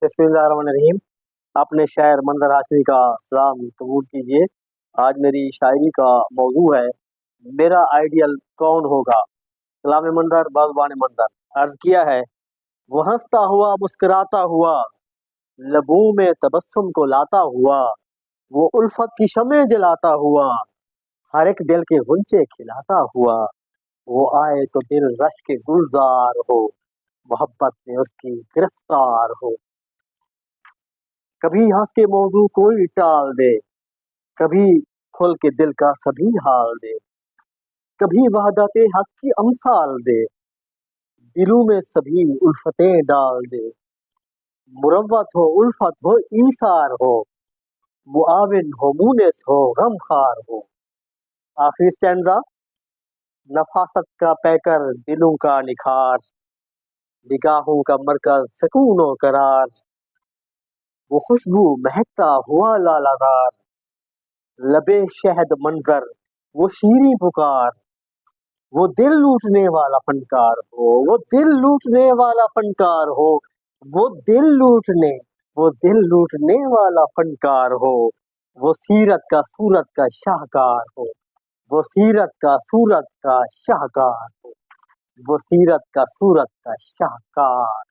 बिस्मिल्लाहिर्रहमानिर्रहीम। अपने शायर मंजर हाशमी का सलाम कबूल कीजिए। आज मेरी शायरी का मौजू है मेरा आइडियल कौन होगा। कलाम मंजर बाज़बान मंजर अर्ज किया है, वो हंसता हुआ मुस्कुराता हुआ, लबों में तबस्सुम को लाता हुआ, वो उल्फत की शमें जलाता हुआ, हर एक दिल के गुंचे खिलाता हुआ, वो आए तो दिल रश के गुलजार हो, मोहब्बत में उसकी गिरफ्तार हो। कभी हंस के मौजू कोई टाल दे, कभी खुल के दिल का सभी हाल दे, कभी वहदते हक की अमसाल दे, दिलों में सभी उल्फतें डाल दे। मुरव्वत हो उल्फत हो ईसार हो, मुआविन हो मुनिस हो गमखार हो। आखिरी स्टैंजा, नफासत का पैकर दिलों का निखार, निगाहों का मरकज सुकून व करार, वो खुशबू महकता हुआ लालादार, लबे शहद मंजर वो शीरी पुकार, वो दिल लूटने वाला फनकार हो, वो दिल लूटने वाला फनकार हो, वो दिल लूटने वो दिल लूटने वाला फनकार हो, वो सीरत का सूरत का शाहकार हो, वो सीरत का सूरत का शाहकार हो, वो सीरत का सूरत का शाहकार।